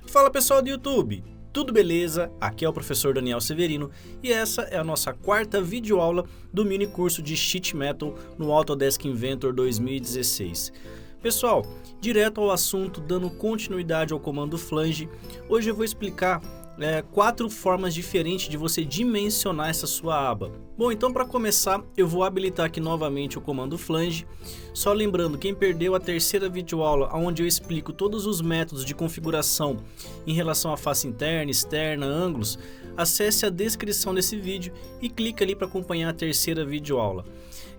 Fala pessoal do YouTube, tudo beleza? Aqui é o professor Daniel Severino e essa é a nossa quarta videoaula do mini curso de Sheet Metal no Autodesk Inventor 2016. Pessoal, direto ao assunto, dando continuidade ao comando flange, hoje eu vou explicar 4 formas diferentes de você dimensionar essa sua aba. Bom, então para começar eu vou habilitar aqui novamente o comando flange. Só lembrando, quem perdeu a terceira videoaula onde eu explico todos os métodos de configuração em relação à face interna, externa, ângulos, acesse a descrição desse vídeo e clique ali para acompanhar a terceira videoaula.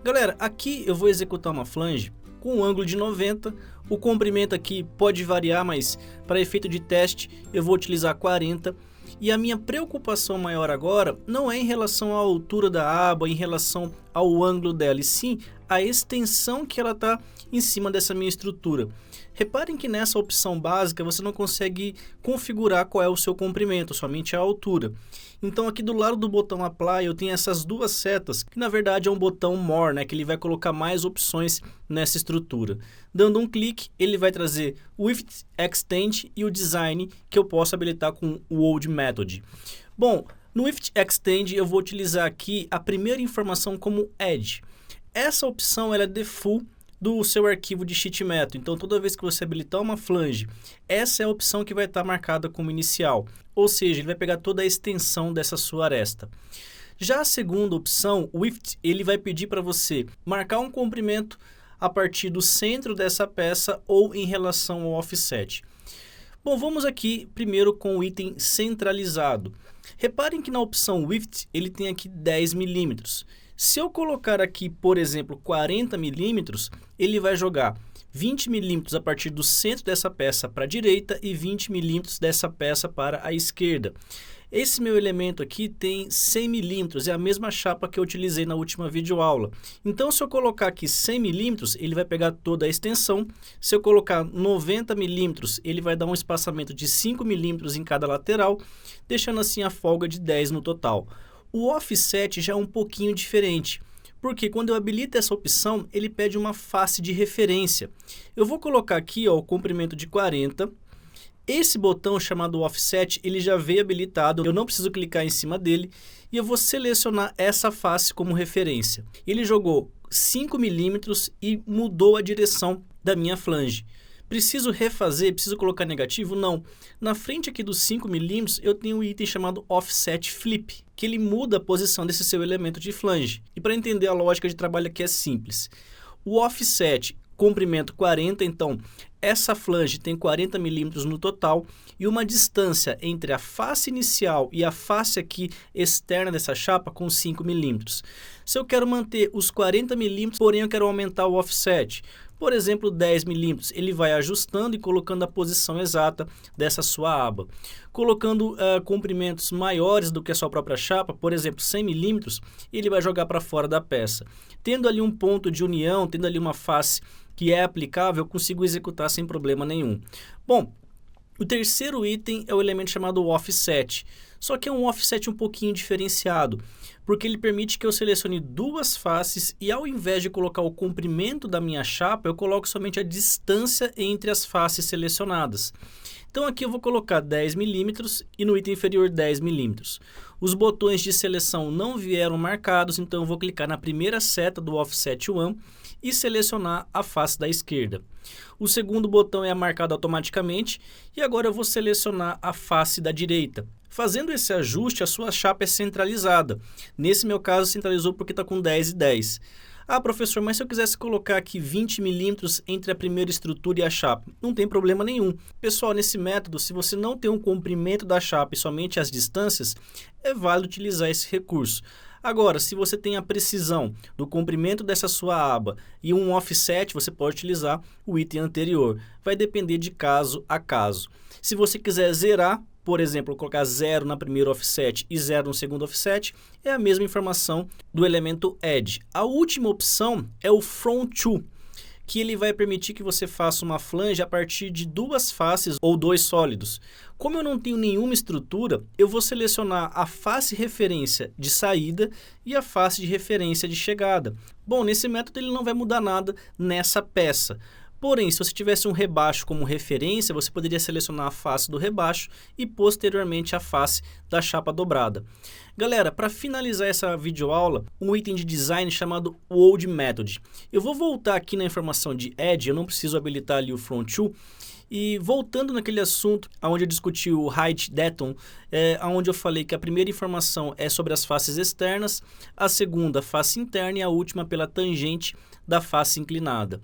Galera, aqui eu vou executar uma flange com um ângulo de 90, o comprimento aqui pode variar, mas para efeito de teste eu vou utilizar 40. E a minha preocupação maior agora não é em relação à altura da aba, em relação ao ângulo dela, e sim a extensão que ela está em cima dessa minha estrutura. Reparem que nessa opção básica você não consegue configurar qual é o seu comprimento, somente a altura. Então aqui do lado do botão Apply eu tenho essas duas setas, que na verdade é um botão More, né, que ele vai colocar mais opções nessa estrutura. Dando um clique, ele vai trazer o Width Extend e o Design, que eu posso habilitar com o Old Method. Bom, no Width Extend eu vou utilizar aqui a primeira informação como Edge. Essa opção ela é default do seu arquivo de Sheet Metal, então toda vez que você habilitar uma flange, essa é a opção que vai estar marcada como inicial, ou seja, ele vai pegar toda a extensão dessa sua aresta. Já a segunda opção, o Width, ele vai pedir para você marcar um comprimento a partir do centro dessa peça ou em relação ao offset. Bom, vamos aqui primeiro com o item centralizado. Reparem que na opção Width ele tem aqui 10 milímetros. Se eu colocar aqui, por exemplo, 40 milímetros, ele vai jogar 20 milímetros a partir do centro dessa peça para a direita e 20 milímetros dessa peça para a esquerda. Esse meu elemento aqui tem 100 milímetros, é a mesma chapa que eu utilizei na última videoaula. Então, se eu colocar aqui 100 milímetros, ele vai pegar toda a extensão. Se eu colocar 90 milímetros, ele vai dar um espaçamento de 5 milímetros em cada lateral, deixando assim a folga de 10 no total. O offset já é um pouquinho diferente, porque quando eu habilito essa opção, ele pede uma face de referência. Eu vou colocar aqui o comprimento de 40. Esse botão chamado offset, ele já veio habilitado, eu não preciso clicar em cima dele e eu vou selecionar essa face como referência. Ele jogou 5 milímetros e mudou a direção da minha flange. Preciso refazer? Preciso colocar negativo? Não. Na frente aqui dos 5 milímetros eu tenho um item chamado Offset Flip, que ele muda a posição desse seu elemento de flange. E para entender a lógica de trabalho aqui é simples. O offset, comprimento 40, então essa flange tem 40 milímetros no total e uma distância entre a face inicial e a face aqui externa dessa chapa com 5 milímetros. Se eu quero manter os 40 milímetros, porém eu quero aumentar o offset, por exemplo, 10 milímetros, ele vai ajustando e colocando a posição exata dessa sua aba. Colocando comprimentos maiores do que a sua própria chapa, por exemplo, 100 milímetros, ele vai jogar para fora da peça. Tendo ali um ponto de união, tendo ali uma face que é aplicável, eu consigo executar sem problema nenhum. Bom, o terceiro item é o elemento chamado Offset. Só que é um offset um pouquinho diferenciado, porque ele permite que eu selecione duas faces e ao invés de colocar o comprimento da minha chapa, eu coloco somente a distância entre as faces selecionadas. Então aqui eu vou colocar 10 milímetros e no item inferior 10 milímetros. Os botões de seleção não vieram marcados, então eu vou clicar na primeira seta do Offset One e selecionar a face da esquerda. O segundo botão é marcado automaticamente e agora eu vou selecionar a face da direita. Fazendo esse ajuste, a sua chapa é centralizada. Nesse meu caso, centralizou porque está com 10 e 10. Ah, professor, mas se eu quisesse colocar aqui 20 milímetros entre a primeira estrutura e a chapa? Não tem problema nenhum. Pessoal, nesse método, se você não tem um comprimento da chapa e somente as distâncias, é válido utilizar esse recurso. Agora, se você tem a precisão do comprimento dessa sua aba e um offset, você pode utilizar o item anterior. Vai depender de caso a caso. Se você quiser zerar, por exemplo, colocar 0 na primeira offset e 0 no segundo offset, é a mesma informação do elemento Edge. A última opção é o Front To, que ele vai permitir que você faça uma flange a partir de duas faces ou dois sólidos. Como eu não tenho nenhuma estrutura, eu vou selecionar a face referência de saída e a face de referência de chegada. Bom, nesse método ele não vai mudar nada nessa peça. Porém, se você tivesse um rebaixo como referência, você poderia selecionar a face do rebaixo e posteriormente a face da chapa dobrada. Galera, para finalizar essa videoaula, um item de design chamado Weld Method. Eu vou voltar aqui na informação de Edge, eu não preciso habilitar ali o Front Tool. E voltando naquele assunto onde eu discuti o Height Deton, onde eu falei que a primeira informação é sobre as faces externas, a segunda face interna e a última pela tangente da face inclinada.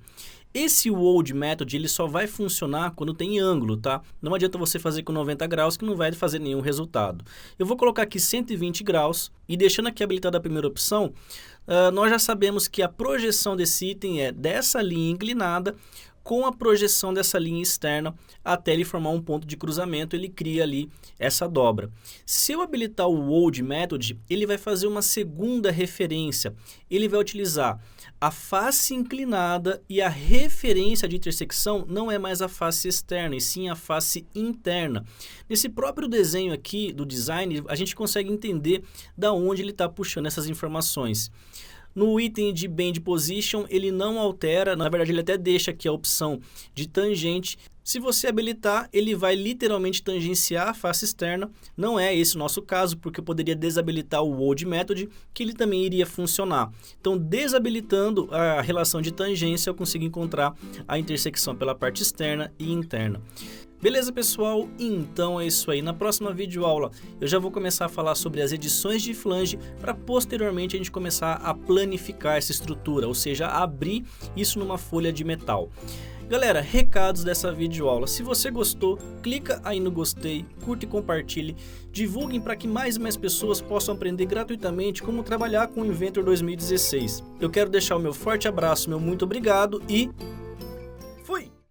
Esse Weld Method ele só vai funcionar quando tem ângulo, tá? Não adianta você fazer com 90 graus que não vai fazer nenhum resultado. Eu vou colocar aqui 120 graus e deixando aqui habilitada a primeira opção, nós já sabemos que a projeção desse item é dessa linha inclinada com a projeção dessa linha externa até ele formar um ponto de cruzamento, ele cria ali essa dobra. Se eu habilitar o Weld Method, ele vai fazer uma segunda referência. Ele vai utilizar a face inclinada e a referência de intersecção não é mais a face externa, e sim a face interna. Nesse próprio desenho aqui do design, a gente consegue entender da onde ele está puxando essas informações. No item de Bend Position, ele não altera, na verdade ele até deixa aqui a opção de tangente. Se você habilitar, ele vai literalmente tangenciar a face externa. Não é esse o nosso caso, porque eu poderia desabilitar o Weld Method, que ele também iria funcionar. Então, desabilitando a relação de tangência, eu consigo encontrar a intersecção pela parte externa e interna. Beleza, pessoal? Então é isso aí. Na próxima videoaula eu já vou começar a falar sobre as edições de flange para posteriormente a gente começar a planificar essa estrutura, ou seja, abrir isso numa folha de metal. Galera, recados dessa videoaula. Se você gostou, clica aí no gostei, curta e compartilhe. Divulguem para que mais e mais pessoas possam aprender gratuitamente como trabalhar com o Inventor 2016. Eu quero deixar o meu forte abraço, meu muito obrigado e